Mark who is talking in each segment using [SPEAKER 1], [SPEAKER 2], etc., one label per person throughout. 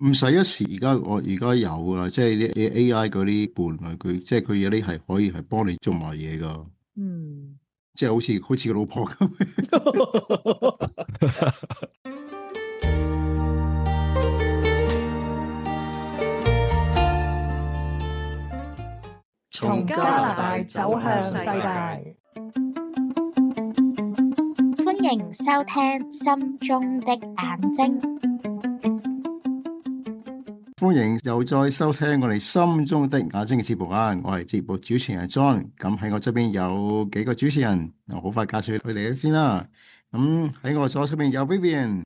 [SPEAKER 1] 唔使一時，我而家有噶啦，即係啲 AI 嗰啲伴侶，佢即係佢有啲係可以係幫你做埋嘢噶，
[SPEAKER 2] 嗯，
[SPEAKER 1] 即係好似個老婆咁。
[SPEAKER 2] 從加拿大走向世界，
[SPEAKER 3] 歡迎收聽心中的眼睛。
[SPEAKER 1] 歡迎又再收聽我哋心中的眼睛嘅節目啊！我係節目主持人 John，咁喺我側邊有幾個主持人，我好快介紹佢哋先啦。咁喺我左手邊有 Vivian。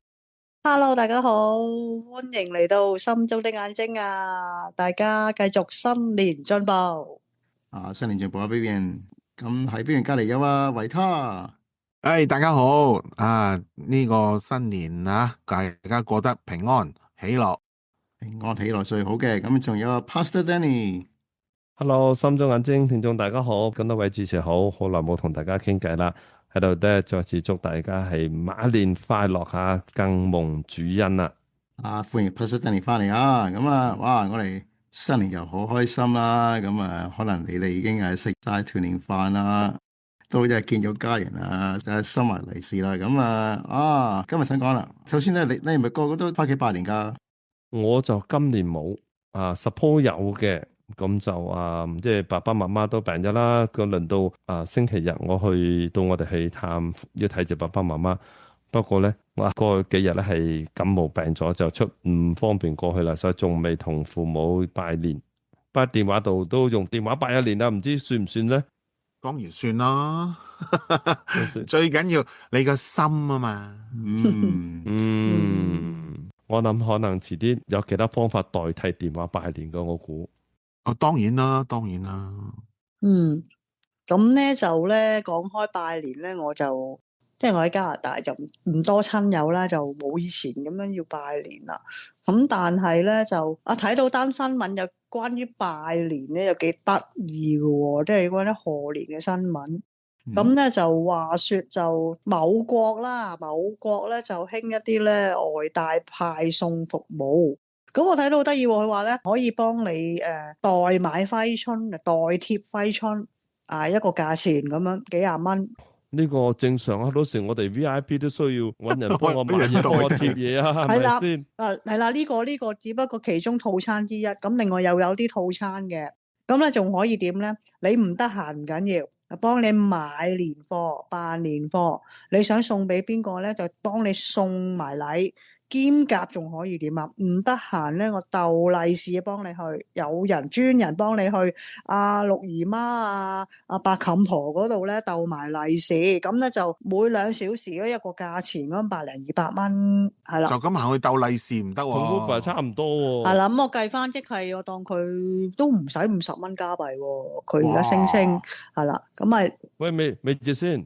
[SPEAKER 2] Hello，大家好，歡迎嚟到心中的眼睛啊！大家繼續新年進步。
[SPEAKER 1] 新年進步啊 Vivian。咁喺 Vivian 隔籬有維他。
[SPEAKER 4] 大家好啊！呢個新年啊，大家過得平安喜樂。
[SPEAKER 1] 平安喜樂最好嘅，咁仲有Pastor Danny。Hello，
[SPEAKER 5] 心中眼睛聽眾大家好，咁多位主持好耐冇同大家傾偈啦，喺度咧再次祝大家係馬年快樂吓，更蒙主恩啦。
[SPEAKER 1] 歡迎 Pastor Danny 翻嚟啊！咁哇，我哋新年又好開心啦，咁可能你哋已經係食晒團年飯啦，都即係見咗家人啊，就係收埋利是啦。咁今日想講啦，首先咧，你唔係個個都翻屋企拜年噶？
[SPEAKER 5] 我就今年冇suppose 有嘅，咁就即係爸爸媽媽都病咗啦。咁輪到星期日我哋去探要睇住爸爸媽媽。不過咧，我過去幾日咧係感冒病咗，就唔方便過去啦，所以仲未同父母拜年。不過電話度都用電話拜一年啦，唔知算唔算咧？
[SPEAKER 4] 當然算啦，最緊要你個心啊嘛。
[SPEAKER 5] 我諗可能遲啲有其他方法代替電話拜年噶，我估。
[SPEAKER 4] 當然啦，當然啦。
[SPEAKER 2] 咁咧就咧講開拜年咧，我就即係我喺加拿大就唔多親友啦，就冇以前咁樣要拜年啦。咁但係咧就睇到單新聞有關於拜年咧，又幾得意嘅，即係關於賀年嘅新聞。咁咧就話說就某國咧就興一啲咧外帶派送服務。咁我睇到好得意，佢話咧可以幫你代買揮春，代貼揮春一個價錢咁樣幾廿蚊。
[SPEAKER 5] 呢個正常啊，到時我哋 VIP 都需要搵人幫我買嘢，幫我貼嘢啊，係咪先？
[SPEAKER 2] 係啦，呢個只不過其中套餐之一。咁另外又有啲套餐嘅，咁咧仲可以點咧？你唔得閒唔緊要，幫你買年貨、辦年貨，你想送俾邊個咧，就幫你送埋禮。兼夾仲可以點啊？唔得閒咧，我逗利是幫你去，有人專人幫你去六姨媽白冚婆嗰度咧逗埋利是，咁咧就每2小時咧一個價錢咁100-200蚊，係啦。
[SPEAKER 4] 就咁行去逗利是唔得喎，
[SPEAKER 5] 同 Uber 差唔多喎。
[SPEAKER 2] 係啦，咁我計翻即係我當佢都唔使50蚊加幣喎，佢而家升係啦，咁咪
[SPEAKER 5] 喂未住先，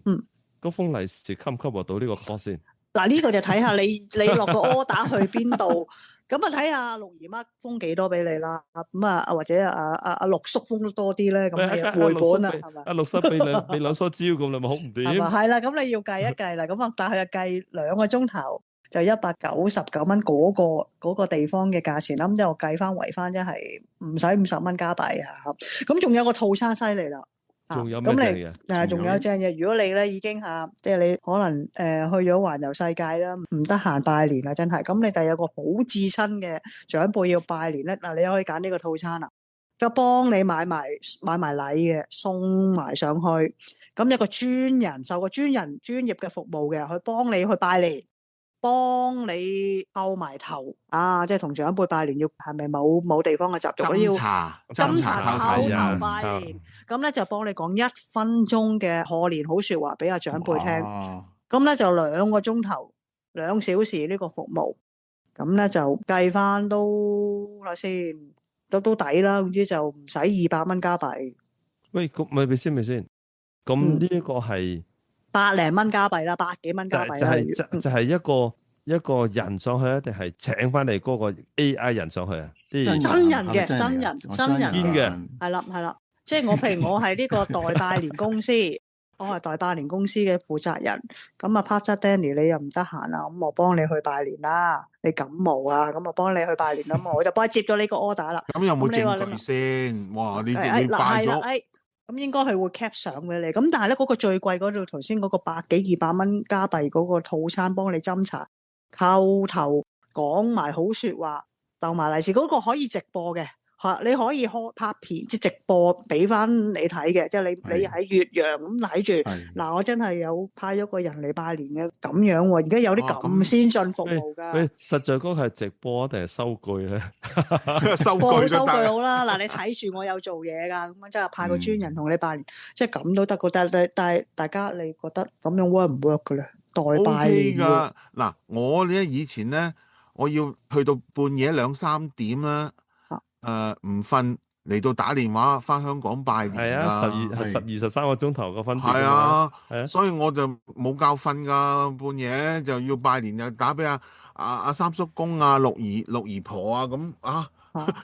[SPEAKER 5] 嗰封利是吸唔吸獲到呢個 cost 先？
[SPEAKER 2] 嗱，呢個就睇下你落個 order 去邊度，咁睇下六姨媽封幾多俾你啦，咁或者阿六叔封多啲咧，咁你回本啦，係咪？
[SPEAKER 5] 阿六叔俾兩梳蕉咁，你咪好唔掂？
[SPEAKER 2] 係嘛，係啦，咁你要計一計啦，咁但係計2個鐘頭就199蚊嗰個地方嘅價錢啦，咁之後計翻圍翻，即係唔使50蚊加幣啊，咁仲有個套餐犀利啦。
[SPEAKER 5] 仲有咩正
[SPEAKER 2] 嘢？仲有正嘢。如果你咧已經即係你可能去咗環遊世界啦，唔得閒拜年啦，真係。咁你第有個好至親嘅長輩要拜年咧，你可以揀呢個套餐啦，就幫你買埋禮嘅，送埋上去。咁有個專人受個專業嘅服務嘅，去幫你去拜年，幫你叩埋頭即係同長輩拜年要係咪冇地方嘅習俗？要斟茶叩頭拜年，咁咧就幫你講1分鐘嘅賀年好說話俾阿長輩聽。咁咧就2個鐘頭2小時呢個服務，咁咧就計翻都啦先，都抵啦。總之就唔使200蚊加幣。
[SPEAKER 5] 喂，咁咪先？咁呢一個係
[SPEAKER 2] 100零蚊加幣啦，100幾蚊加幣啦。
[SPEAKER 5] 就係一個人上去啊，定係請翻嚟嗰個 AI 人上去啊？
[SPEAKER 2] 真人嘅，真人嘅，係啦，即係譬如我係呢個代拜年公司，我係代拜年公司嘅負責人，咁啊 Pastor Danny 你又唔得閒啊，咁我幫你去拜年啦。你感冒啊，咁我幫你去拜年啦，我就幫你接咗呢個 order 啦。
[SPEAKER 4] 咁有冇
[SPEAKER 2] 咁你話你
[SPEAKER 4] 證據先？哇！你
[SPEAKER 2] 嗱
[SPEAKER 4] 拜咗，
[SPEAKER 2] 係啦，咁應該係會 cap 相俾你。咁但係咧嗰個最貴嗰度，頭先嗰個百幾200蚊加幣嗰個套餐，幫你斟茶、叩頭、講埋好說話、逗埋利是，嗰個可以直播嘅。你可以開拍片，即係直播俾翻你睇嘅，即係你喺越洋咁睇住。嗱，我真係有派咗個人嚟拜年嘅咁樣喎。而家有啲咁先進服務㗎。
[SPEAKER 5] 喂，實在嗰個係直播定係收據咧？
[SPEAKER 4] 收據
[SPEAKER 2] 收據好啦。嗱，你睇住我有做嘢㗎，咁樣即係派個專人同你拜年，即係咁都得㗎。但係大家你覺得咁樣 work 唔 work 㗎咧？代拜年
[SPEAKER 4] 㗎。嗱，我咧以前咧，我要去到半夜2-3點啦。唔瞓嚟到打電話翻香港拜年
[SPEAKER 5] 係啊，12-13個鐘頭個分別。
[SPEAKER 4] 係啊，
[SPEAKER 5] 係啊，
[SPEAKER 4] 所以我就冇覺瞓噶，半夜就要拜年，又打俾阿三叔公啊、六姨婆啊咁啊。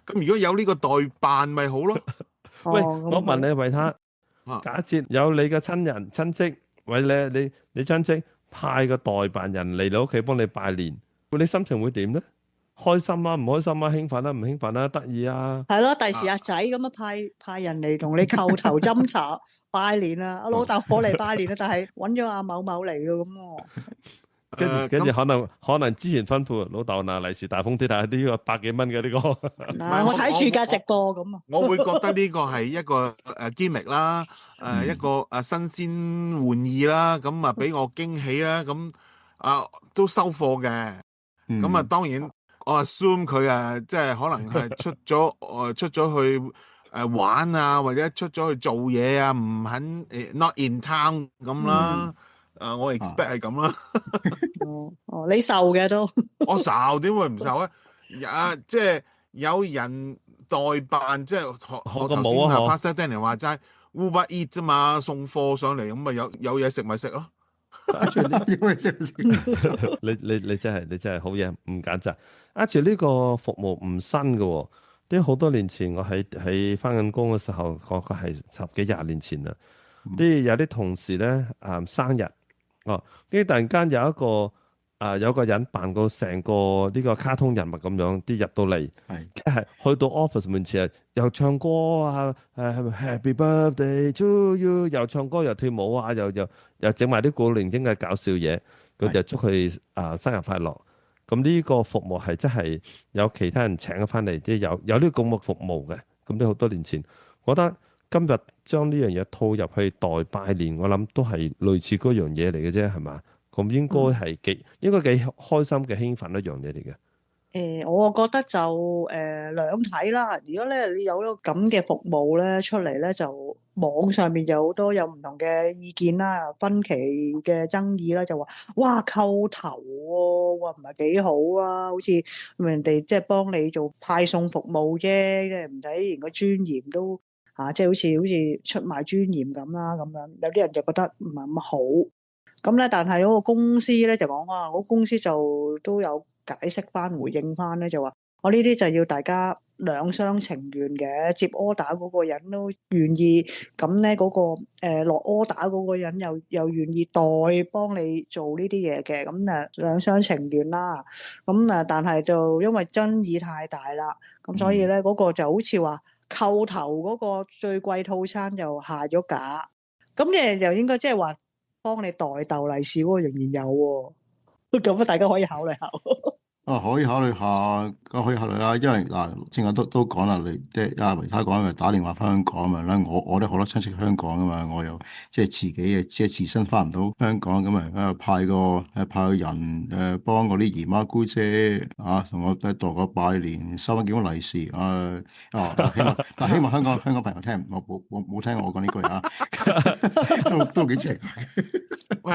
[SPEAKER 4] 咁如果有呢個代辦咪好咯。
[SPEAKER 5] 喂，我問你維他，假設有你嘅親戚，或者你親戚派個代辦人嚟你屋企幫你拜年，你心情會點咧？開心啊，唔開心啊，興奮啊，唔興奮啊，得意啊，
[SPEAKER 2] 係咯，第時阿仔咁樣派人嚟同你叩頭斟茶拜年啊，阿老豆我嚟拜年啊，但係揾咗阿某某嚟嘅咁。
[SPEAKER 5] 跟住可能之前吩咐老豆嗱，利是大風啲，但係呢個百幾蚊嘅呢個。
[SPEAKER 2] 嗱，我睇住架直播咁啊。
[SPEAKER 4] 我會覺得呢個係一個gimmick 啦，一個新鮮玩意啦，咁啊俾我驚喜啦，咁都收貨嘅。咁當然。我 assume 佢即係可能係出咗去玩啊，或者出咗去做嘢啊，唔肯not in town 咁啦。我 expect 係咁啦。
[SPEAKER 2] 你受嘅都。
[SPEAKER 4] 我受點會唔受啊？即係有人代辦，即係學頭先啊 Pastor Danny 話齋 Uber Eats 啫嘛，送貨上嚟咁咪有嘢食咪食咯。
[SPEAKER 5] 你真係好嘢，唔揀擇。Actually 呢個服務唔新嘅喎，啲好多年前我喺翻緊工嘅時候，嗰個係10幾20年前啦。有啲同事咧生日，跟住突然間有個人扮到成個呢個卡通人物咁樣，啲入到嚟，係去到 office 門前又唱歌啊，Happy Birthday to you， 又唱歌又跳舞啊，又整埋啲古靈精嘅搞笑嘢，佢就祝佢生日快樂。咁呢個服務係真係有其他人請咗翻嚟，啲有呢個咁嘅服務嘅。咁啲好多年前，我覺得今日將呢樣嘢套入去代拜年，我諗都係類似嗰樣嘢嚟嘅啫，係嘛？咁應該係應該幾開心嘅興奮一樣嘢嚟嘅。
[SPEAKER 2] 我覺得就兩睇啦。如果咧你有咗咁嘅服務咧出嚟咧，就網上面有好多有唔同嘅意見啦，分歧嘅爭議啦，就話哇叩頭喎，哇唔係幾好啊，好似人哋即係幫你做派送服務啫，即係唔使連個尊嚴都即係好似出賣尊嚴咁啦，咁樣有啲人就覺得唔係咁好。咁咧，但係嗰個公司咧就講嗰個公司就都有解釋翻、回應翻咧，就話我呢啲就要大家兩廂情願嘅，接 order 嗰個人都願意，咁咧嗰個落 order 嗰個人又願意代幫你做呢啲嘢嘅，咁兩廂情願啦。咁但係就因為爭議太大啦，咁所以咧嗰個就好似話叩頭嗰個最貴套餐就下咗架，咁你就應該即係話。幫你代逗利是嗰個仍然有喎，咁大家可以考慮下。
[SPEAKER 1] 可以考慮下，可以考慮啦。因為嗱，正話都講啦，你即係阿維他講嘅打電話翻香港咁樣啦。我都好多親戚香港噶嘛，我又即係自己即係自身翻唔到香港咁啊，派個人幫我啲姨媽姑姐同我代個拜年，收翻幾封利是希望香港朋友聽，冇聽我講呢句都幾正。
[SPEAKER 4] 喂，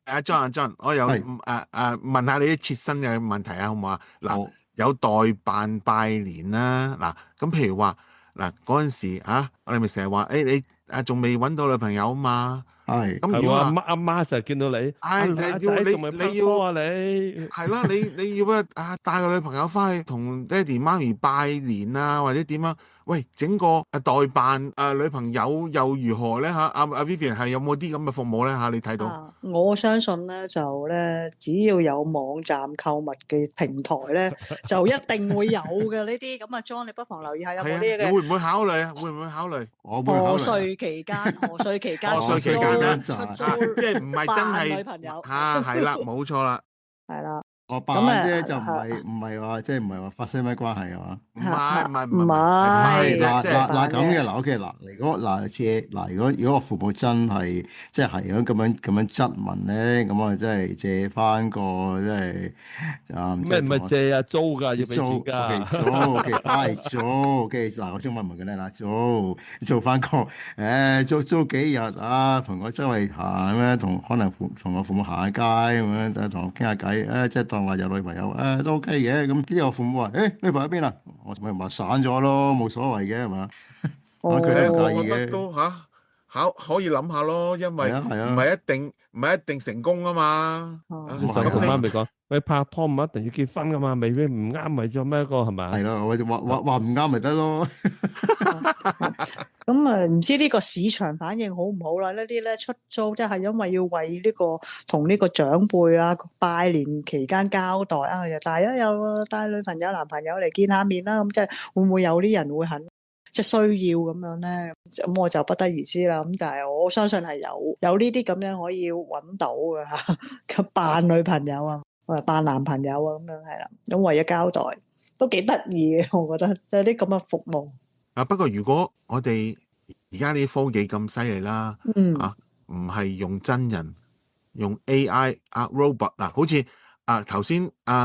[SPEAKER 4] 阿 John，我有問下你啲切身嘅問題啊，好唔好啊？嗱，有代辦拜年啦，嗱，咁譬如話嗱嗰陣時我哋咪成日話你仲未揾到女朋友嘛？
[SPEAKER 1] 係
[SPEAKER 5] 係喎，
[SPEAKER 4] 咁如果嗱，
[SPEAKER 5] 阿媽就係見到你，阿
[SPEAKER 4] 要你
[SPEAKER 5] 仔仲未拍
[SPEAKER 4] 你要
[SPEAKER 5] 拖啊你？
[SPEAKER 4] 係啦，你要帶個女朋友翻去同爹哋媽咪拜年啊，或者點啊？喂，整個代辦女朋友又如何咧嚇？阿 Vivian 係有冇啲咁嘅服務咧嚇？你睇到？
[SPEAKER 2] 啊，我相信咧就咧，只要有網站購物嘅平台咧，就一定會有嘅呢啲。咁啊，John 你不妨留意下有冇
[SPEAKER 4] 係啊，
[SPEAKER 2] 呢嘅
[SPEAKER 4] 你會唔會考慮啊？會唔會考慮？
[SPEAKER 1] 我會考
[SPEAKER 2] 賀
[SPEAKER 1] 慮啊。
[SPEAKER 2] 歲期間，賀歲期間
[SPEAKER 4] 賀歲期
[SPEAKER 2] 出租
[SPEAKER 4] 間咧
[SPEAKER 2] 出租
[SPEAKER 4] 即係唔係真
[SPEAKER 2] 扮女
[SPEAKER 4] 係
[SPEAKER 2] 朋友，
[SPEAKER 4] 係啦，冇錯啦，
[SPEAKER 2] 係啦。
[SPEAKER 1] 我扮
[SPEAKER 2] 咁
[SPEAKER 1] 啫，就唔
[SPEAKER 2] 係
[SPEAKER 1] 係唔係話即係唔係話發生咩關係啊嘛？
[SPEAKER 4] 唔係唔係
[SPEAKER 2] 唔係
[SPEAKER 1] 嗱
[SPEAKER 4] 即係
[SPEAKER 1] 咁嘅嗱，OK 嗱，如果嗱借嗱，如果我父母真係即係咁樣質問咧，咁我真係借翻個即係
[SPEAKER 5] 咩唔係借啊，租㗎，要俾錢
[SPEAKER 1] 租
[SPEAKER 5] 㗎。
[SPEAKER 1] ，OK，快租，OK，嗱，我中文唔緊要啦，租翻個，租幾日啊，同我周圍行咁樣，可能同我父母行下街咁樣，同我傾下偈，即係當話有女朋友，都 OK 嘅，咁之後我父母話，女朋友喺邊啊？我咪話散咗咯，冇所謂嘅係嘛，佢哋唔介意
[SPEAKER 4] 我覺得
[SPEAKER 1] 嘅，
[SPEAKER 4] 都可以諗下咯，因為唔
[SPEAKER 1] 係啊係啊，
[SPEAKER 4] 係一定成功啊嘛。
[SPEAKER 5] 你上
[SPEAKER 1] 係啊
[SPEAKER 5] 同媽咪講，喂，拍拖唔一定要結婚㗎嘛，未必唔啱咪做咩個係咪？
[SPEAKER 1] 係咯，我就話唔啱咪得咯。
[SPEAKER 2] 咁啊，唔知呢個市場反應好唔好啦？呢啲咧出租，即係因為要為呢個同呢個長輩啊拜年期間交代啊，又帶女朋友男朋友嚟見下面啦，咁即係會唔會有啲人會肯即係需要咁樣咧？咁我就不得而知啦。咁但係我相信係有呢啲咁樣可以揾到嘅嚇，咁扮女朋友啊，或者扮男朋友啊咁樣係啦。咁為咗交代都幾得意嘅，我覺得即係啲咁嘅服務。
[SPEAKER 4] 不過如果我哋而家啲科技咁犀利啦，
[SPEAKER 2] 嗯
[SPEAKER 4] 唔係用真人，用 AI robot 嗱，好似頭先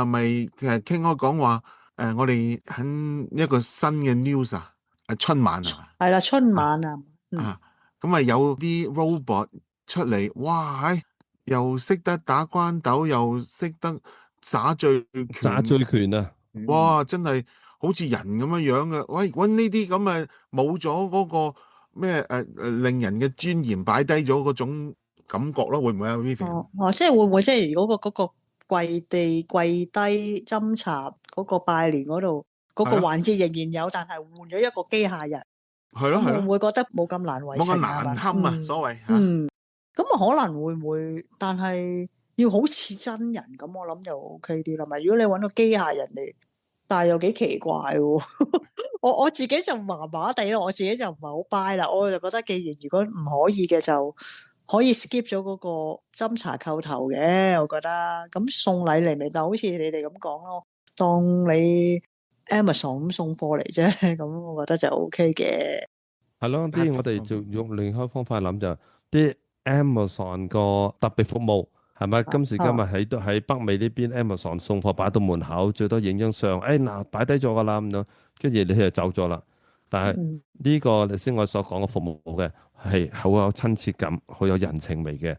[SPEAKER 4] 咪傾開講話我哋喺一個新嘅 news 春晚係嘛？
[SPEAKER 2] 係啦，春晚啊，
[SPEAKER 4] 咁啊有啲 robot 出嚟，哇！又識得打關斗，又識得耍醉
[SPEAKER 5] 耍醉拳啊！
[SPEAKER 4] 哇！真係好似人咁樣樣嘅。喂，揾呢啲咁嘅冇咗嗰個咩令人嘅尊嚴擺低咗嗰種感覺咯，會唔會啊 Vivian？
[SPEAKER 2] 即係會唔會即係如果嗰個跪低斟茶嗰個拜年嗰度嗰個環節仍然有，但係換咗一個機械人，
[SPEAKER 4] 係咯係咯，
[SPEAKER 2] 會唔會覺得冇咁難為
[SPEAKER 4] 冇咁
[SPEAKER 2] 情
[SPEAKER 4] 難堪啊，所謂嚇。
[SPEAKER 2] 咁啊可能會唔會？但係要好似真人咁，我諗就 OK 啲啦。咪如果你揾個機械人嚟，但係又幾奇怪喎。我自己就麻麻地咯，我自己就唔係好 buy 啦。我就覺得，既然如果唔可以嘅，就可以 skip 咗嗰個斟茶叩頭嘅。我覺得咁送禮嚟咪，就好似你哋咁講咯，當你 Amazon 咁送貨嚟啫。咁我覺得就 OK 嘅。
[SPEAKER 5] 係咯，啲我哋就用另一方法諗就啲 Amazon 個特別服務係咪？今時今日喺北美呢邊 Amazon 送貨擺到門口，最多影張相，嗱擺低咗㗎啦咁樣，跟住你就走咗啦。但係呢個頭先我所講嘅服務嘅係好有親切感，好有人情味嘅，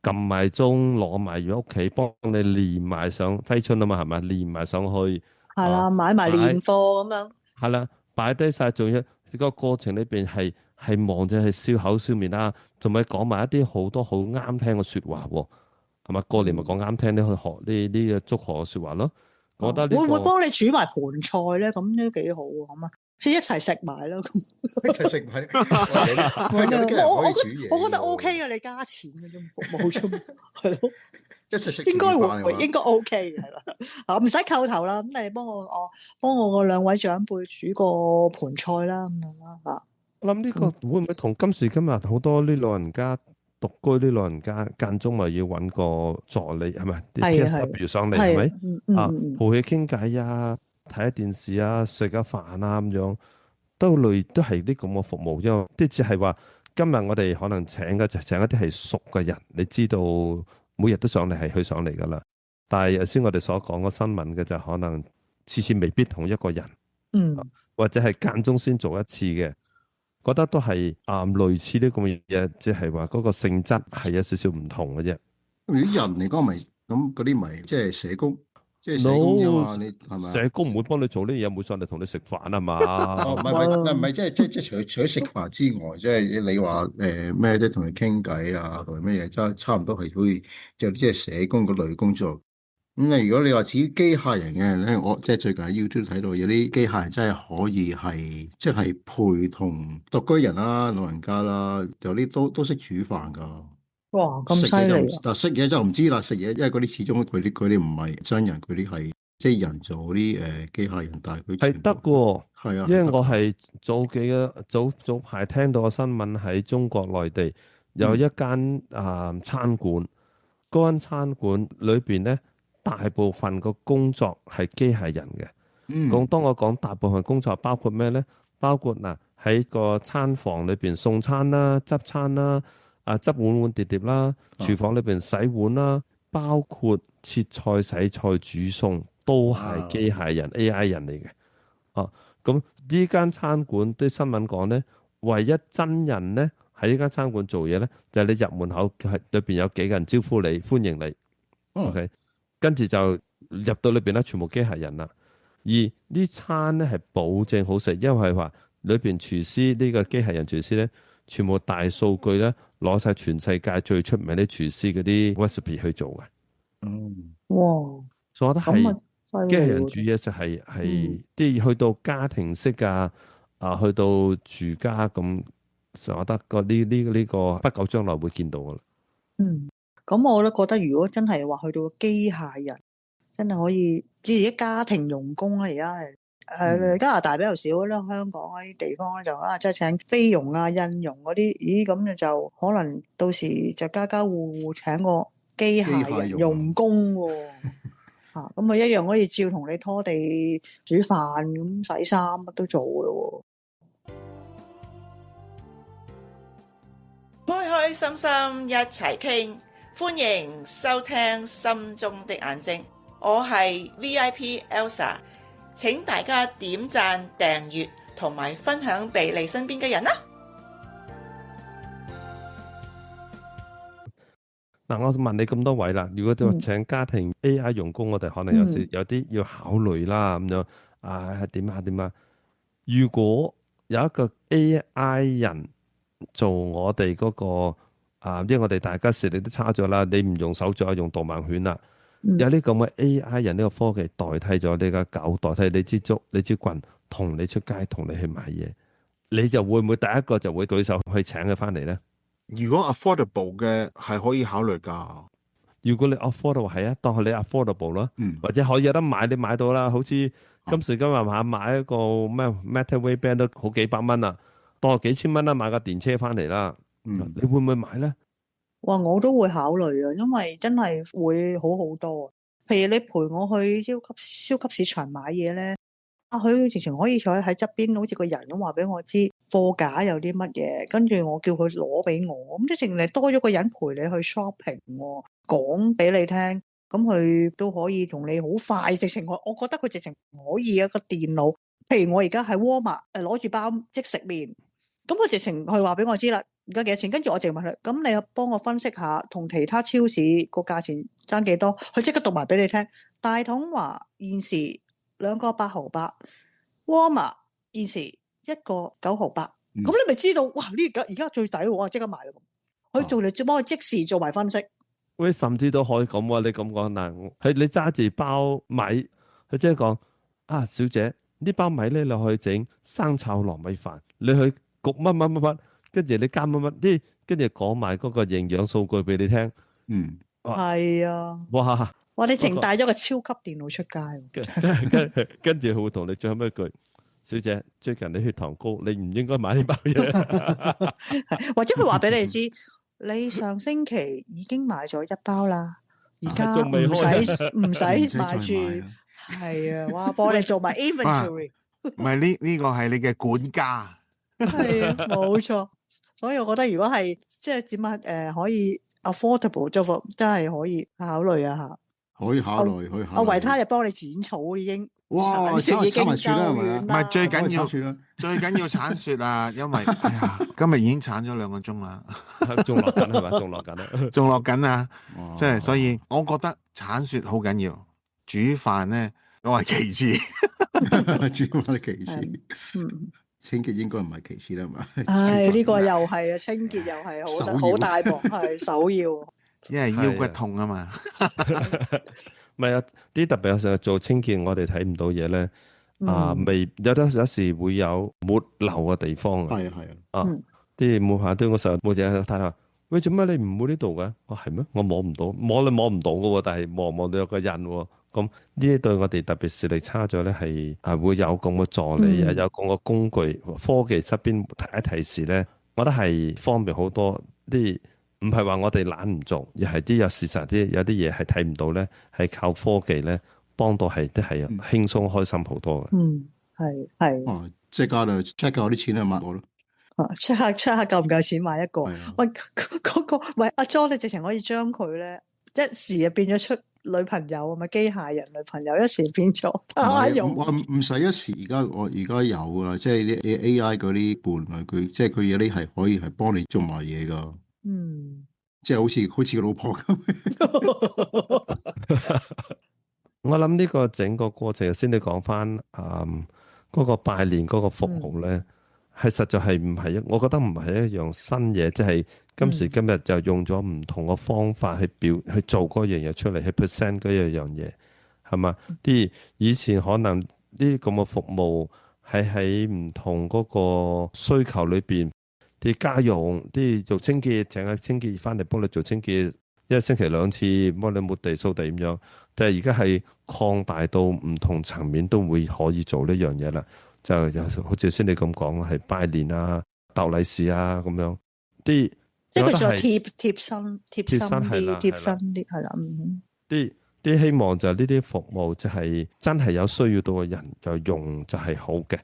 [SPEAKER 5] 撳埋鐘攞埋入屋企，幫你連埋上揮春啊嘛，係咪？連埋上去
[SPEAKER 2] 係啦，買埋年貨咁樣。
[SPEAKER 5] 係啦，擺低晒，仲要個過程裏邊係忙住係笑口笑面啦，仲咪講埋一啲好多好啱聽嘅説話喎，係咪？過年咪講啱聽啲去學呢個祝賀嘅説話咯。我覺得
[SPEAKER 2] 會唔會幫你煮埋盤菜咧？咁都幾好喎，咁啊，即係一齊食埋咯。
[SPEAKER 1] 一齊食埋，
[SPEAKER 2] 我覺得 OK 嘅，你加錢嘅啫，服務啫嘛，係咯。
[SPEAKER 1] 一齊食
[SPEAKER 2] 應該 OK 嘅係啦，唔使叩頭啦。咁你幫我個兩位長輩煮個盤菜啦，咁樣啦嚇。
[SPEAKER 5] 我諗呢個會唔會同今時今日好多啲老人家獨居啲老人家間中咪要揾個助理係咪？啲 PSW 上嚟係咪？陪佢傾偈啊，睇下電視啊，食下飯啊咁樣，都係啲咁嘅服務。因為即只係話今日我哋可能請一啲係熟嘅人，你知道。每日都上嚟係佢上嚟噶啦，但係頭先我哋所講個新聞嘅就可能次次未必同一個人，或者係間中先做一次嘅，覺得都係類似呢咁嘅嘢，即係話嗰個性質係有少少唔同嘅啫。
[SPEAKER 1] 如果人嚟講咪咁嗰啲咪即係社工，即係社工啫
[SPEAKER 5] no
[SPEAKER 1] 嘛，你係咪啊？
[SPEAKER 5] 社工唔會幫你做呢樣嘢，唔會上嚟同你食飯啊
[SPEAKER 1] 哦，
[SPEAKER 5] 嘛。
[SPEAKER 1] 唔係，即係除咗食飯之外，即係你話咩都同佢傾偈啊，同埋咩嘢，差唔多係好似就即係社工嗰類工作。咁你如果你話至於機械人嘅咧，我即係最近喺 YouTube 睇到有啲機械人真係可以係即係陪同獨居人啦、老人家啦，有啲都識煮飯噶。
[SPEAKER 2] 哇，咁犀
[SPEAKER 1] 食嘢就唔，
[SPEAKER 2] 利啊！
[SPEAKER 1] 但食嘢就唔知啦。食嘢因為嗰啲始終佢哋唔係真人，佢哋係即係人做嗰啲機械人，但係佢
[SPEAKER 5] 係得喎，
[SPEAKER 1] 係啊，
[SPEAKER 5] 因為
[SPEAKER 1] 係得㗎
[SPEAKER 5] 我係早排聽到個新聞喺中國內地有一間餐館，嗰間餐館裏邊咧大部分個工作係機械人嘅。
[SPEAKER 1] 嗯
[SPEAKER 5] 當我講大部分工作包括咩咧？包括嗱喺個餐房裏邊送餐啦、執餐啦、執碗碟啦、廚房裏邊洗碗啦，包括切菜、洗菜、煮餸都係機械人 AI 人嚟嘅。咁呢間餐館啲新聞講咧，唯一真人咧喺呢間餐館做嘢咧，就係你入門口係裏邊有幾個人招呼你、歡迎你。OK，跟住就入到裏邊咧，全部機械人啦。而呢餐咧係保證好食，因為係話裏邊廚師呢個機械人廚師咧，全部大數據咧攞晒全世界最出名啲廚師嗰啲 recipe 去做嘅。
[SPEAKER 1] 嗯
[SPEAKER 2] 哇，
[SPEAKER 5] 所以我覺得
[SPEAKER 2] 咁啊
[SPEAKER 5] 係
[SPEAKER 2] 犀利喎！
[SPEAKER 5] 機械人煮嘢食係啲去到家庭式去到住家咁，所以我覺得呢個不久將來會見到噶啦。
[SPEAKER 2] 咁我都覺得，如果真係話去到機械人，真係可以，至而家家庭傭工啦，而家係加拿大比較少啦，香港嗰啲地方咧就即係請菲傭啊、印傭嗰啲，咦咁就可能到時就家家戶戶請個機械人傭工喎。咁佢一樣可以照同你拖地、煮飯、咁洗衫乜都做噶咯
[SPEAKER 6] 開開心心一齊傾，歡迎收聽心中的眼睛，我係 VIP Elsa， 請大家點讚、訂閱同埋分享俾你身邊嘅人啦。
[SPEAKER 5] 嗱，我問你咁多位啦，如果就請家庭 AI 傭工，我哋可能有啲要考慮啦，咁樣係點啊？如果有一個 AI 人做我哋嗰個因為我哋大家視力都差咗啦，你唔用手掌，用導盲犬啦，有啲咁嘅 AI 人呢個科技代替咗你嘅狗，代替你支竹、你支棍，同你出街，同你去買嘢，你就會唔會第一個就會舉手去請佢翻嚟咧？
[SPEAKER 4] 如果 affordable 嘅係可以考慮㗎。
[SPEAKER 5] 如果你 affordable 係啊，當係你 affordable 啦，或者可以有得買，你買到啦。好似今時今日買一個咩 Meta Ray Ban 都好幾百蚊啦，當係幾千蚊啦，買架電車翻嚟啦。你會唔會買咧？
[SPEAKER 2] 哇，我都會考慮啊，因為真係會好好多。譬如你陪我去超級市場買嘢咧，佢直情可以坐喺側邊，好似個人咁話俾我知貨架有啲乜嘢，跟住我叫佢攞俾我，咁即係淨係多咗個人陪你去 shopping，講俾你聽，咁佢都可以同你好快。直情我覺得佢直情可以一個電腦。譬如我而家喺 Walmart 攞住包即食麵，咁佢直情佢話俾我知啦，而家幾多錢？跟住我直問佢，咁你幫我分析下，同其他超市個價錢爭幾多？佢即刻讀埋俾你聽。大統華現時2個8.8， Walmart 現時1個9.8，咁你咪知道哇？呢而家最抵喎，即刻買啦！佢做嚟幫佢即時做埋分析。
[SPEAKER 5] 喂，甚至都可以咁喎，你咁講嗱，係你揸住包米，佢即係講小姐呢包米咧，你可以整生炒糯米飯，你去焗乜，跟住你加乜啲，跟住講埋嗰個營養數據俾你聽。
[SPEAKER 2] 係啊，哇！你淨帶咗個超級電腦出街，
[SPEAKER 5] 跟住佢會同你最後一句：小姐，最近你血糖高，你唔應該買呢包嘢。
[SPEAKER 2] 或者佢話俾你知，你上星期已經買咗1包啦，而家唔使買住。係啊，哇！幫你做埋 inventory。
[SPEAKER 4] 唔係呢個係你嘅管家。
[SPEAKER 2] 係啊，冇錯。所以我覺得如果係即係點可以 affordable 真係可以考慮啊嚇。
[SPEAKER 1] 可以考慮。
[SPEAKER 2] 維他就幫你剪草已經。
[SPEAKER 1] 哇！
[SPEAKER 2] 鏟雪已經夠遠啦。
[SPEAKER 4] 唔係最緊要鏟雪啊！因為今日已經鏟咗2個鐘啦，
[SPEAKER 5] 仲落緊係嘛？仲落緊啊！
[SPEAKER 4] 仲落緊啊！即係所以，我覺得鏟雪好緊要，煮飯咧，我係其次。
[SPEAKER 1] 煮飯係其次，
[SPEAKER 2] 嗯，
[SPEAKER 1] 清潔應該唔係其次啦，係嘛？
[SPEAKER 2] 唉，呢個
[SPEAKER 1] 煮飯
[SPEAKER 2] 又係啊，清潔又係
[SPEAKER 1] 首要
[SPEAKER 2] 好大鑊，係首要。
[SPEAKER 4] 因為腰骨痛啊嘛。
[SPEAKER 5] 唔係啊，啲特別有時候做清潔，我哋睇唔到嘢咧。未有時會有抹漏嘅地方啊。
[SPEAKER 1] 係啊係啊。
[SPEAKER 5] 啲抹下啲，我成日冇嘢睇下。喂，做咩你唔抹呢度嘅？我係咩？我摸唔到，摸唔到嘅喎。但係望到有個印喎。咁呢啲對我哋特別視力差咗咧，係會有咁嘅助理啊，有咁嘅工具科技側邊提示咧，我覺得係方便好多。啲唔係話我哋懶唔做，而係啲有事實有啲嘢係睇唔到咧，係靠科技咧幫到係輕鬆開心好多嘅。
[SPEAKER 2] 係。
[SPEAKER 1] 哦，即刻就 check 下我啲錢去抹我咯。
[SPEAKER 2] check 下夠唔夠錢買一個？喂，嗰個喂阿 John，你直情可以將佢咧一時就變咗出女朋友，咪機械人女朋友，一時變咗家用。
[SPEAKER 1] 我唔使一時，我而家有噶啦，即係啲 AI 嗰啲伴侶，佢即係佢有啲係可以係幫你做埋嘢噶。即係好似個老婆咁。
[SPEAKER 5] 我諗呢個整個過程，先你講翻嗰個拜年嗰個服務咧，係實在係唔係我覺得唔係一樣新嘢，即係今時今日就用咗唔同嘅方法去做嗰樣嘢出嚟，去 present 嗰樣嘢，係嘛？啲以前可能呢啲咁嘅服務係喺唔同嗰個需求裏邊，啲家用啲做清潔，請個清潔翻嚟幫你做清潔，一個星期2次幫你抹地掃地咁樣。但係而家係擴大到唔同層面都會可以做呢樣嘢啦，就好似先你咁講，係拜年啊、逗利是啊咁樣啲，
[SPEAKER 2] 即係佢再貼身啲係啦。
[SPEAKER 5] 啲希望就係呢啲服務就係真係有需要到嘅人就用就係好嘅，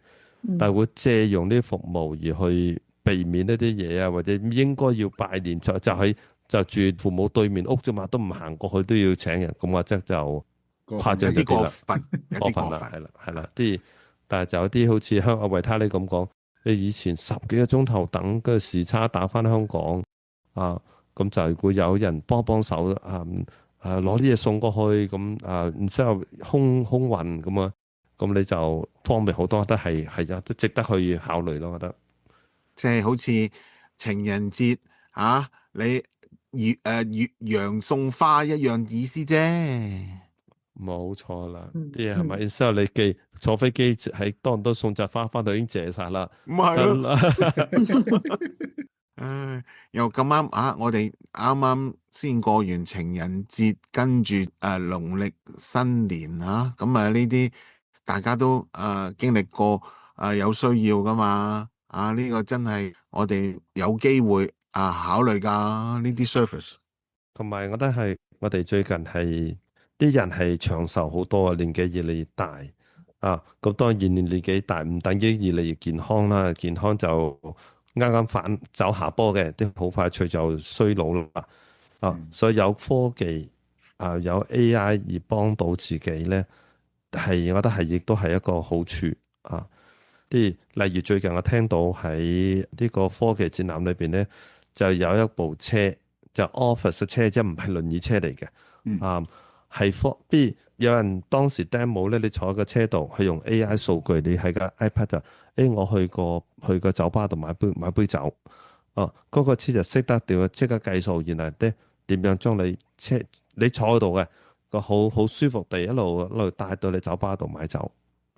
[SPEAKER 5] 但係會借用呢啲服務而去避免呢啲嘢啊，或者應該要拜年就住父母對面屋啫嘛，都唔行過去都要請人，咁或者就誇張咗啲啦，過分啦，係啦，但係就有啲好似香港維他利咁講，你以前10幾個鐘頭等個時差打翻香港啊，咁就會有人幫手攞啲嘢送過去，咁然之後空運咁啊，咁你就方便好多，都係都值得去考慮咯，我覺得。
[SPEAKER 4] 即係好似情人節你越洋送花一樣意思啫，
[SPEAKER 5] 冇錯啦。啲嘢係咪？然之後你坐飛機喺多倫多送扎花翻到已經謝晒啦，
[SPEAKER 4] 唔係咯。又咁啱我哋啱啱先過完情人節，跟住農曆新年咁呢啲大家都經歷過有需要噶嘛呢個真係我哋有機會考慮噶呢啲 service。
[SPEAKER 5] 同埋我覺得係我哋最近係啲人係長壽好多，年紀越嚟越大咁當然年紀大唔等於越嚟越健康啦，健康就啱啱走下坡嘅，都好快脆就衰老啦所以有科技有 AI 而幫到自己咧，係我覺得係亦都係一個好處啲例如最近我聽到喺呢個科技展覽裏邊咧，就有一部車就 office 車，即係唔係輪椅車嚟嘅係有人當時 demo 咧，你坐喺個車度，佢用 AI 數據，你喺個 iPad 就我去個酒吧度買杯酒嗰個車就識得即刻計數，然後點樣將你坐喺度嘅個好舒服地一路帶到你酒吧度買酒。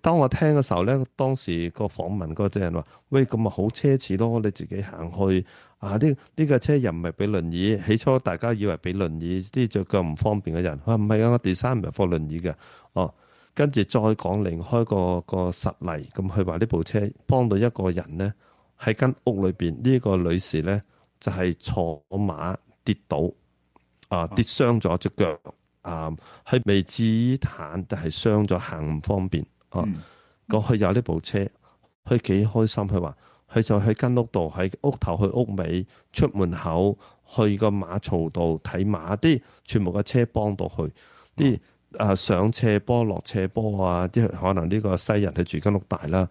[SPEAKER 5] 當我聽嘅時候咧，當時個訪問嗰啲人話：喂，咁咪好奢侈咯！你自己行去呢個車又唔係俾輪椅。起初大家以為俾輪椅啲隻腳唔方便嘅人，佢話唔係啊，我 design 唔係放輪椅嘅。跟住再講另開個實例，咁佢話呢部車幫到一個人咧，喺間屋裏邊呢個女士咧就係坐馬跌倒跌傷咗隻腳係未至於癱，但係傷咗行唔方便。佢有呢部車，佢幾開心。佢話佢就喺間屋度，喺屋頭去屋尾，出門口去個馬槽度睇馬，啲全部嘅車幫到佢啲上斜坡落斜坡啲可能呢個西人佢住間屋大啦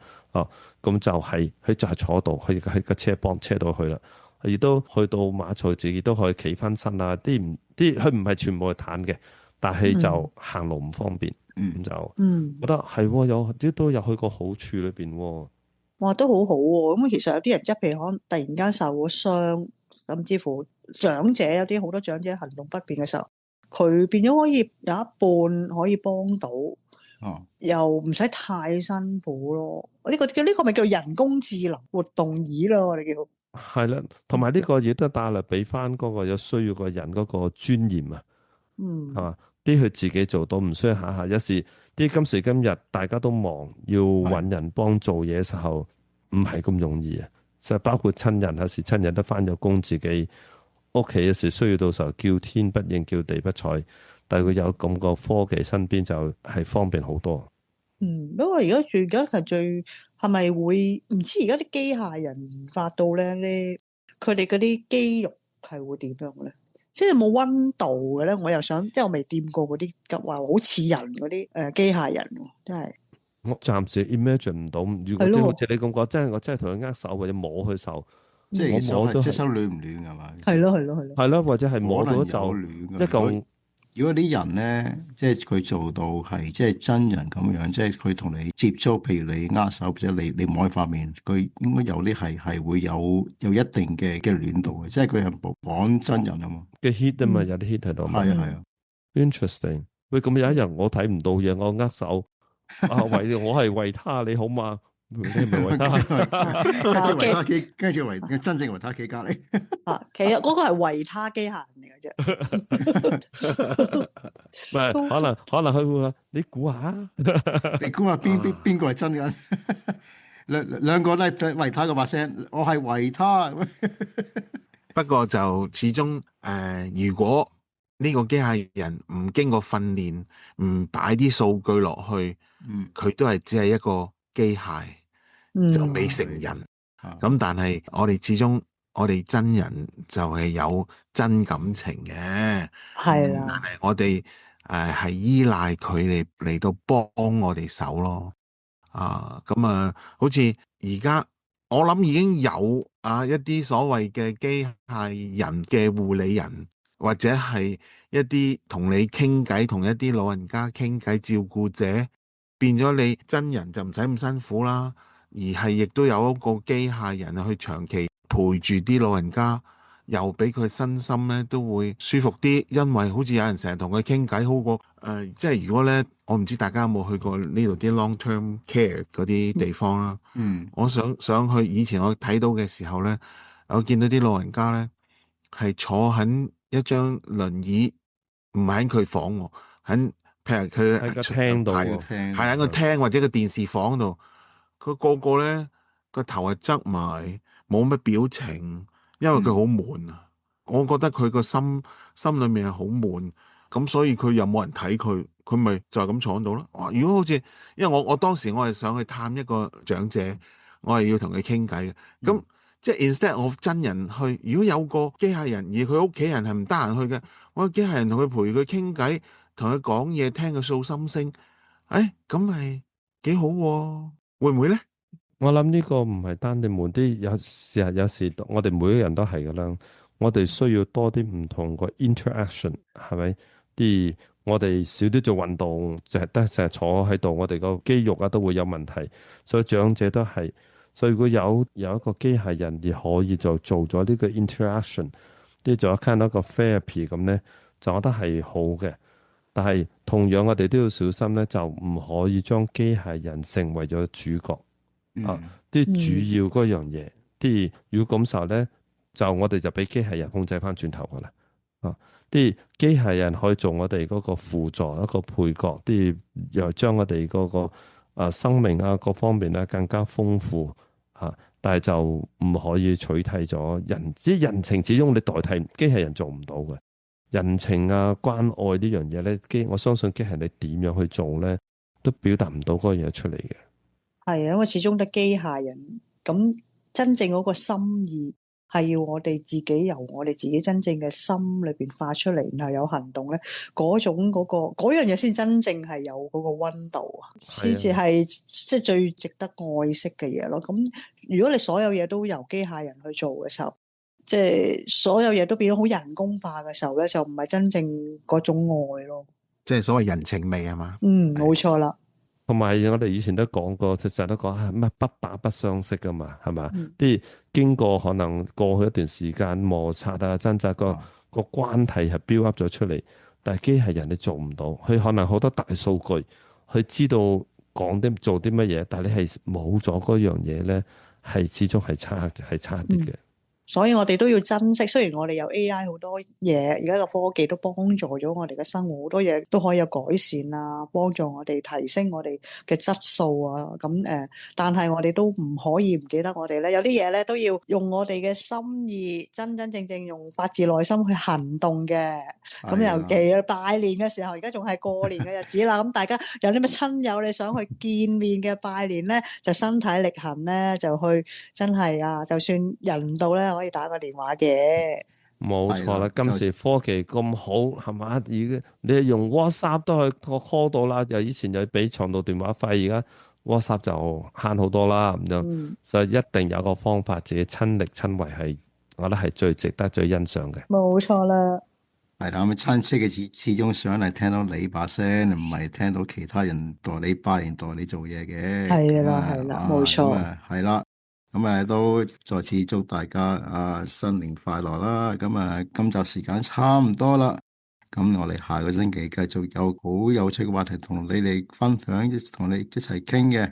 [SPEAKER 5] 咁就係佢就係坐度，佢喺個車幫車到去啦，亦都去到馬槽自己都可以企翻身啲佢唔係全部係癱嘅，但係就行路唔方便咁就
[SPEAKER 2] 嗯
[SPEAKER 5] 覺得係喎，有啲都有佢個好處裏邊喎。
[SPEAKER 2] 哇，都好好喎！咁其實有啲人即係譬如可能突然間受咗傷，甚至乎長者有啲好多長者行動不便嘅時候，佢變咗可以有一半可以幫到，
[SPEAKER 1] 哦，
[SPEAKER 2] 又唔使太辛苦咯。呢個咪叫人工智能活動椅咯，我哋叫。
[SPEAKER 5] 係啦，同埋呢個亦都帶嚟俾翻嗰個有需要個人嗰個尊嚴啊，
[SPEAKER 2] 嗯
[SPEAKER 5] 係嘛？啲佢自己做到，唔需要下下。有時啲今時今日大家都忙，要揾人幫做嘢嘅時候，唔係咁容易啊。就包括親人，有時親人都翻咗工，自己屋企有時需要到時候叫天不應，叫地不睬，但係佢有咁個科技身邊就係方便好多。
[SPEAKER 2] 不過而家係咪會唔知而家啲機械人研發到咧佢哋嗰啲肌肉係會點樣嘅咧？即係冇溫度嘅咧？我又想，因為我未掂過嗰啲話好似人嗰啲機械人喎，真係。
[SPEAKER 5] 我暫時 imagine 唔到，如果
[SPEAKER 2] 係咯
[SPEAKER 5] 即係好似你咁講，我真係同佢握手或者摸佢手，
[SPEAKER 1] 即係手
[SPEAKER 5] 我都係
[SPEAKER 1] 係即係手暖唔暖係嘛？
[SPEAKER 2] 係咯。
[SPEAKER 5] 係咯，或者係摸
[SPEAKER 1] 可能
[SPEAKER 5] 到就
[SPEAKER 1] 有暖
[SPEAKER 5] 一
[SPEAKER 1] 嘅。
[SPEAKER 5] 嚿
[SPEAKER 1] 如果啲人咧，即係佢做到係即係真人咁樣，即係佢同你接觸，譬如你握手或者你摸喺塊面，佢應該有啲係會有一定嘅暖度嘅，即係佢係模仿真人啊嘛。
[SPEAKER 5] 嘅 heat 啊嘛，有啲 heat 喺度嘛。
[SPEAKER 1] 係啊係啊，
[SPEAKER 5] Interesting。喂，咁有一日我睇唔到嘢，我握手啊，我係維他，你好嗎？你係咪維他？
[SPEAKER 1] 跟住真正維他企隔離。
[SPEAKER 2] 其實嗰個係維他機械人嚟嘅啫。
[SPEAKER 5] 唔係，可能佢會話你估下，
[SPEAKER 1] 你估下邊個係真嘅？兩個都係維他嘅把聲，我係維他。
[SPEAKER 4] 不過就始終如果呢個機械人唔經過訓練，唔擺啲數據落去，佢都係只係一個機械，就未成人。咁但係我哋始終我哋真人就係有真感情嘅，
[SPEAKER 2] 係啦。
[SPEAKER 4] 但係我哋係依賴佢嚟到幫我哋手咯。咁好似而家我諗已經有一啲所謂嘅機械人嘅護理人，或者係一啲同你傾偈，同一啲老人家傾偈照顧者，變咗你真人就唔使咁辛苦啦，而係亦都有一個機械人去長期陪住啲老人家，又俾佢身心咧都會舒服啲，因為好似有人成日同佢傾偈，好過即係如果咧，我唔知大家有冇去過呢度啲 long term care 嗰啲地方啦。我想去，以前我睇到嘅時候咧，我見到啲老人家咧係坐喺一張輪椅，唔係喺佢房喎，譬如佢
[SPEAKER 5] 喺個廳度喎，
[SPEAKER 4] 係喺個廳或者個電視房度，佢個個咧個頭係側埋，冇乜表情，因為佢好悶啊。我覺得佢個心裏面係好悶，咁所以佢又冇人睇佢，佢咪就係咁坐喺度咯。哇！如果好似，因為我當時我係想去探一個長者，我係要同佢傾偈嘅，咁即係 instead 我真人去，如果有個機械人而佢屋企人係唔得閒去嘅，我個機械人同佢陪佢傾偈，同佢講嘢，聽佢訴心聲，咁咪幾好喎？會唔會咧？
[SPEAKER 5] 我諗呢個唔係單定門啲，有時我哋每個人都係噶啦。我哋需要多啲唔同個 interaction，係咪？啲我哋少啲做運動，淨係得成日坐喺度，我哋個肌肉都會有問題。所以長者都係，所以如果有一個機械人而可以就做咗呢個 interaction，啲做一 kind of 個 therapy 咁咧，就覺得係好嘅。但係同樣我哋都要小心咧，就唔可以將機械人成為咗主角。啲主要嗰樣嘢，啲如果咁時候咧，就我哋就俾機械人控制翻轉頭噶啦。啲機械人可以做我哋嗰個輔助一個配角，啲又將我哋嗰個生命各方面咧更加豐富但係就唔可以取替咗人，即係人情始終你代替機器人做唔到嘅。人情關愛呢樣嘢咧，我相信機器人你點樣去做咧，都表達唔到嗰樣嘢出嚟嘅。
[SPEAKER 2] 係啊，因為始終得機械人，咁真正嗰個心意係要我哋自己由我哋自己真正嘅心裏邊發出嚟，然後有行動咧，嗰樣嘢先真正係有嗰個溫度啊，先至係即係最值得愛惜嘅嘢咯。咁如果你所有嘢都由機械人去做嘅時候，即係所有嘢都變咗好人工化嘅時候咧，就唔係真正嗰種愛咯。
[SPEAKER 4] 即係所謂人情味係嘛？
[SPEAKER 2] 冇錯啦。
[SPEAKER 5] 同埋我哋以前都講過，成日都講係乜不打不相識噶嘛，係嘛？啲經過可能過去一段時間摩擦啊、掙扎個關係係 build up 咗出嚟，但係機械人你做唔到，佢可能好多大數據，佢知道講啲做啲乜嘢，但係你係冇咗嗰樣嘢咧，係始終係差啲嘅。
[SPEAKER 2] 所以我哋都要珍惜，雖然我哋有 AI 好多嘢，而家個科技都幫助咗我哋嘅生活，好多嘢都可以有改善啊，幫助我哋提升我哋嘅質素啊。咁但係我哋都唔可以唔記得我哋咧，有啲嘢咧都要用我哋嘅心意，真真正正用發自內心去行動嘅。咁尤其係拜年嘅時候，而家仲係過年嘅日子啦。咁大家有啲咩親友你想去見面嘅拜年咧，就身體力行咧，就去真係啊，就算人唔到咧，可以打個電話嘅。
[SPEAKER 5] 冇錯啦，今時科技咁好係嘛？而你用 WhatsApp 都可以 call 到啦，又以前又俾長途電話費，而家 WhatsApp 就慳好多啦。咁就所以一定有個方法，自己親力親為係，我覺得係最值得、最欣賞嘅。
[SPEAKER 2] 冇錯啦。
[SPEAKER 1] 係啦，咁親戚嘅始終想係聽到你把聲，唔係聽到其他人代你拜年、代你做嘢嘅。
[SPEAKER 2] 係啦，係啦，冇錯。
[SPEAKER 1] 係啦。咁都再次祝大家新年快樂啦！咁今集時間差唔多啦，咁我哋下個星期繼續有好有趣嘅話題同你哋分享，同你一齊傾嘅。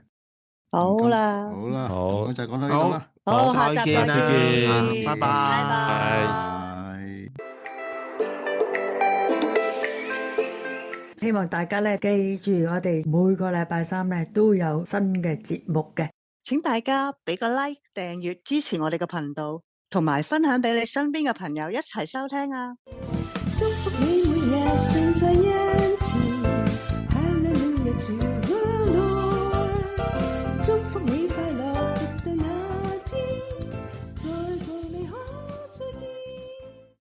[SPEAKER 2] 好啦，
[SPEAKER 1] 好，咁就講到呢度啦。
[SPEAKER 2] 好，下集再
[SPEAKER 4] 見，拜拜。
[SPEAKER 2] 拜拜。
[SPEAKER 7] 希望大家咧記住，我哋每個禮拜三咧都有新嘅節目嘅。
[SPEAKER 2] 請大家俾個 like、訂閱支持我哋嘅頻道，同埋分享俾你身邊嘅朋友一齊收聽啊！
[SPEAKER 8] 祝福你每日成就